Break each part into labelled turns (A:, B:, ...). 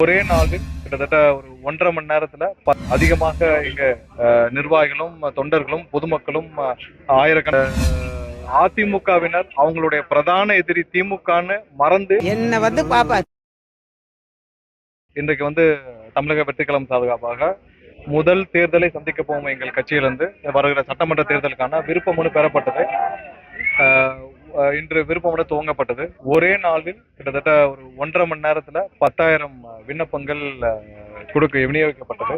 A: ஒரே நாளில் கிட்டத்தட்ட ஒரு 1.5 மணி நேரத்துல அதிகமாக இங்க நிர்வாகிகளும் தொண்டர்களும் பொதுமக்களும் அதிமுகவினர் அவங்களுடைய பிரதான எதிரி திமுகன்னு மறந்து
B: என்ன வந்து பாப்பா
A: இன்றைக்கு வந்து தமிழக வெற்றிக்களம் சார்பாக முதல் தேர்தலை சந்திக்க போகும் எங்கள் கட்சியிலிருந்து வருகிற சட்டமன்ற தேர்தலுக்கான விருப்ப மனு பெறப்பட்டது. இன்று விருப்பமனு துவங்கப்பட்டது. ஒரே நாளில் கிட்டத்தட்ட ஒரு 1.5 மணி நேரத்துல 10,000 விண்ணப்பங்கள் விநியோகிக்கப்பட்டது.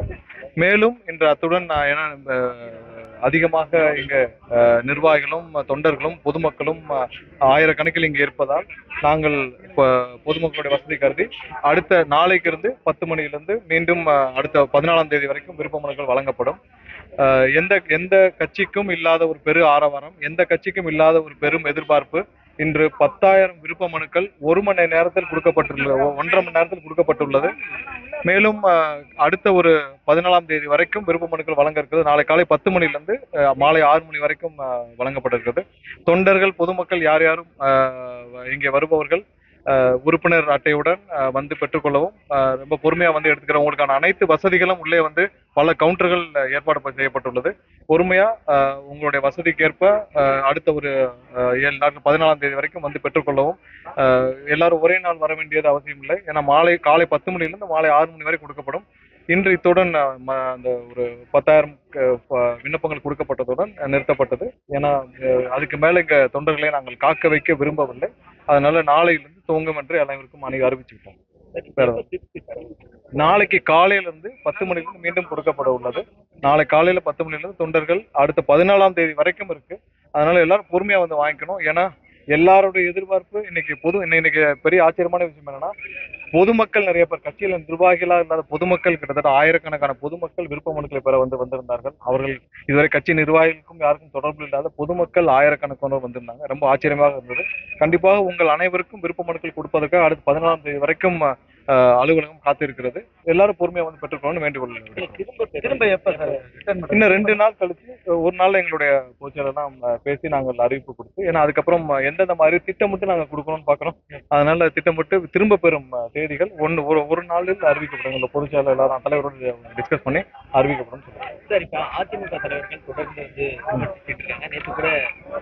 A: மேலும் இன்று அத்துடன் அதிகமாக இங்க நிர்வாகிகளும் தொண்டர்களும் பொதுமக்களும் ஆயிரக்கணக்கில் இங்கு இருப்பதால் நாங்கள் பொதுமக்களுடைய வசதி கருதி அடுத்த நாளைக்கு இருந்து 10 மணியிலிருந்து மீண்டும் அடுத்த 14ஆம் தேதி வரைக்கும் விருப்ப மனுக்கள் வழங்கப்படும். எந்த கட்சிக்கும் இல்லாத ஒரு பெரு ஆரவாரம், எந்த கட்சிக்கும் இல்லாத ஒரு பெரும் எதிர்பார்ப்பு. இன்று 10,000 விருப்ப மனுக்கள் 1 மணி நேரத்தில் கொடுக்கப்பட்டுள்ளது, 1.5 மணி நேரத்தில் கொடுக்கப்பட்டுள்ளது. மேலும் அடுத்த ஒரு 14ஆம் தேதி வரைக்கும் விருப்ப மனுக்கள் வழங்க இருக்கிறது. நாளை காலை 10 மணிலிருந்து மாலை 6 மணி வரைக்கும் வழங்கப்பட்டிருக்கிறது. தொண்டர்கள் பொதுமக்கள் யார் யாரும் இங்கே வருபவர்கள் உறுப்பினர் அட்டையுடன் வந்து பெற்றுக்கொள்ளவும், ரொம்ப பொறுமையா வந்து எடுத்துக்கிறவங்களுக்கான அனைத்து வசதிகளும் உள்ளே வந்து பல கவுண்டர்கள் ஏற்பாடு செய்யப்பட்டுள்ளது. பொறுமையா உங்களுடைய வசதிக்கேற்ப அடுத்த ஒரு 7 நாட்கள் 14ஆம் தேதி வரைக்கும் வந்து பெற்றுக்கொள்ளவும். எல்லாரும் ஒரே நாள் வர வேண்டியது அவசியம் இல்லை. ஏன்னா காலை 10 மணிலிருந்து மாலை 6 மணி வரை கொடுக்கப்படும். இன்று இத்துடன் அந்த ஒரு 10,000 விண்ணப்பங்கள் கொடுக்கப்பட்டதுடன் நிறுத்தப்பட்டது. ஏன்னா அதுக்கு மேல இங்க தொண்டர்களை நாங்கள் காக்க வைக்க விரும்பவில்லை. அதனால நாளையிலிருந்து துவங்கும் என்று அனைவருக்கும் அறிவிச்சுக்கிட்டோம். நாளைக்கு காலையில இருந்து 10 மணிலிருந்து மீண்டும் கொடுக்கப்பட உள்ளது. நாளை காலையில 10 மணிலிருந்து தொண்டர்கள் அடுத்த 14ஆம் தேதி வரைக்கும் இருக்கு. அதனால எல்லாரும் பொறுமையா வந்து வாங்கிக்கணும். ஏன்னா எல்லாருடைய எதிர்பார்ப்பு இன்னைக்கு பெரிய ஆச்சரியமான விஷயம் என்னன்னா, பொதுமக்கள் நிறைய பேர், கட்சியில நிர்வாகிகளா இல்லாத பொதுமக்கள் கிட்டத்தட்ட ஆயிரக்கணக்கான பொதுமக்கள் விருப்ப மனுக்களை பெற வந்திருந்தார்கள். அவர்கள் இதுவரை கட்சி நிர்வாகிகளுக்கும் யாருக்கும் தொடர்பு இல்லாத பொதுமக்கள் ஆயிரக்கணக்கானோர் வந்திருந்தாங்க. ரொம்ப ஆச்சரியமாக இருந்தது. கண்டிப்பாக உங்கள் அனைவருக்கும் விருப்ப மனுக்கள் கொடுப்பதற்காக அடுத்த 14ஆம் தேதி வரைக்கும் அலுவலகம் காத்திருக்கிறது. எல்லாரும் பொறுமையா வந்து பெற்றுக்கணும்னு வேண்டுகோள். இன்னும் 2 நாள் கழிச்சு ஒரு நாள் எங்களுடைய பொதுச்செயலெல்லாம் பேசி நாங்கள் அறிவிப்பு கொடுத்து, ஏன்னா அதுக்கப்புறம் எந்தெந்த மாதிரி திட்டமிட்டு நாங்கள் கொடுக்கணும்னு பாக்குறோம். அதனால திட்டமிட்டு திரும்ப பெறும் தேதிகள் ஒரு நாளில் அறிவிக்கப்படும். இந்த பொதுச்செயலர் எல்லாரும் தலைவரோடு டிஸ்கஸ் பண்ணி அறிவிக்கப்படும் சொல்லுவாங்க.
C: சார், இப்ப அதிமுக தலைவர்கள் தொடர்ந்து வந்து இருக்காங்க. நேற்று கூட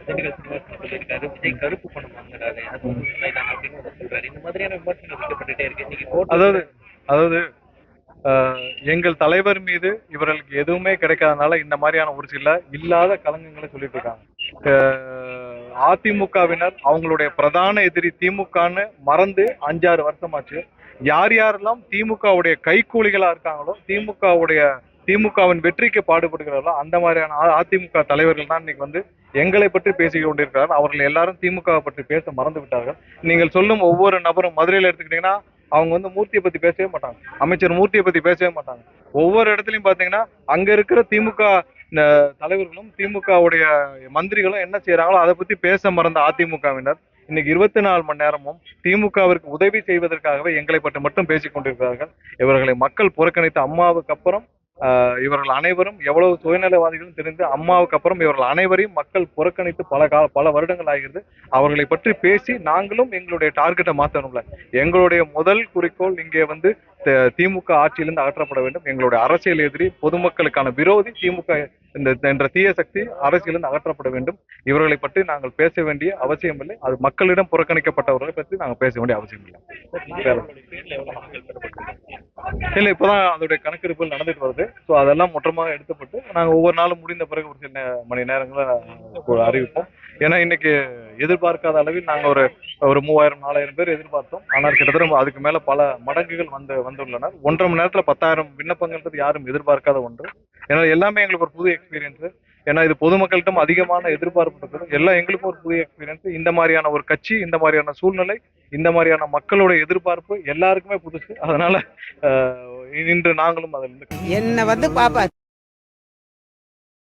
C: திண்டுக்கல் சீனிவாசன் சொல்லியிருக்காரு, விஜய் கருப்பு பணம் வாங்குறாரு அப்படின்னு சொல்றாரு. இந்த மாதிரியான விமர்சனங்கள் வைக்கப்பட்டுட்டே இருக்கு.
A: அதாவது எங்கள் தலைவர் மீது இவர்களுக்கு எதுவுமே கிடைக்காதனால இந்த மாதிரியான ஒரு சில இல்லாத களங்கங்களை சொல்லிட்டு இருக்காங்க. அதிமுகவினர் அவங்களுடைய பிரதான எதிரி திமுகன்னு மறந்து 5-6 வருஷமாச்சு. யார் யாரெல்லாம் திமுகவுடைய கைக்கூலிகளா இருக்காங்களோ, திமுகவின் வெற்றிக்கு பாடுபடுகிறார்களோ அந்த மாதிரியான அதிமுக தலைவர்கள் தான் இன்னைக்கு வந்து எங்களை பற்றி பேசிக் கொண்டிருக்கிறார்கள். அவர்கள் எல்லாரும் திமுகவை பற்றி பேச மறந்து விட்டார்கள். நீங்கள் சொல்லும் ஒவ்வொரு நபரும் மதுரையில எடுத்துக்கிட்டீங்கன்னா அவங்க வந்து மூர்த்தியை பத்தி பேசவே மாட்டாங்க, அமைச்சர் மூர்த்தியை பத்தி பேசவே மாட்டாங்க. ஒவ்வொரு இடத்துலயும் பாத்தீங்கன்னா அங்க இருக்கிற திமுக தலைவர்களும் திமுகவுடைய மந்திரிகளும் என்ன செய்யறாங்களோ அதை பத்தி பேச மறந்த அதிமுகவினர் இன்னைக்கு 24 மணி நேரமும் திமுகவிற்கு உதவி செய்வதற்காகவே எங்களை பற்றி மட்டும் பேசிக் கொண்டிருக்கிறார்கள். இவர்களை மக்கள் புறக்கணித்த அம்மாவுக்கு அப்புறம் இவர்கள் அனைவரும் எவ்வளவு சுயநலவாதிகளும் தெரிந்து அம்மாவுக்கு அப்புறம் இவர்கள் அனைவரையும் மக்கள் புறக்கணித்து பல வருடங்கள் ஆகிறது. அவர்களை பற்றி பேசி நாங்களும் எங்களுடைய டார்கெட்டை மாற்றணும்ல. எங்களுடைய முதல் குறிக்கோள் இங்கே வந்து திமுக ஆட்சியிலிருந்து அகற்றப்பட வேண்டும். எங்களுடைய அரசியல் எதிரி, பொதுமக்களுக்கான விரோதி திமுக என்ற தீய சக்தி அரசியலிருந்து அகற்றப்பட வேண்டும். இவர்களை பற்றி நாங்கள் பேச வேண்டிய அவசியம் இல்லை. அது மக்களிடம் புறக்கணிக்கப்பட்டவர்களை பற்றி நாங்கள் பேச வேண்டிய அவசியம் இல்லை. இல்ல, இப்பதான் அதோடைய கணக்கெடுப்புகள் நடந்துட்டு வருது. ஸோ அதெல்லாம் மொத்தமாக எடுத்துப்பட்டு நாங்கள் ஒவ்வொரு நாளும் முடிந்த பிறகு ஒரு சில மணி நேரங்களை அறிவிப்போம். ஏன்னா இன்னைக்கு எதிர்பார்க்காத அளவில் நாங்கள் ஒரு 3000-4000 பேர் எதிர்பார்த்தோம். ஆனால் கிட்டத்தட்ட அதுக்கு மேல பல மடங்குகள் வந்துள்ளனர். 1.5 மணி நேரத்துல 10,000 விண்ணப்பங்கள்ன்றது யாரும் எதிர்பார்க்காத ஒன்று. ஏன்னா எல்லாமே எங்களுக்கு ஒரு புது எக்ஸ்பீரியன்ஸ். ஏன்னா இது பொதுமக்கள்கிட்ட அதிகமான எதிர்பார்ப்பு இருக்குது. எல்லாம் எங்களுக்கும் ஒரு புதிய எக்ஸ்பீரியன்ஸ். இந்த மாதிரியான ஒரு கட்சி, இந்த மாதிரியான சூழ்நிலை, இந்த மாதிரியான மக்களோட எதிர்பார்ப்பு எல்லாருக்குமே புதுசு. அதனால இன்று நாங்களும் அதில்
B: என்ன வந்து பாப்பா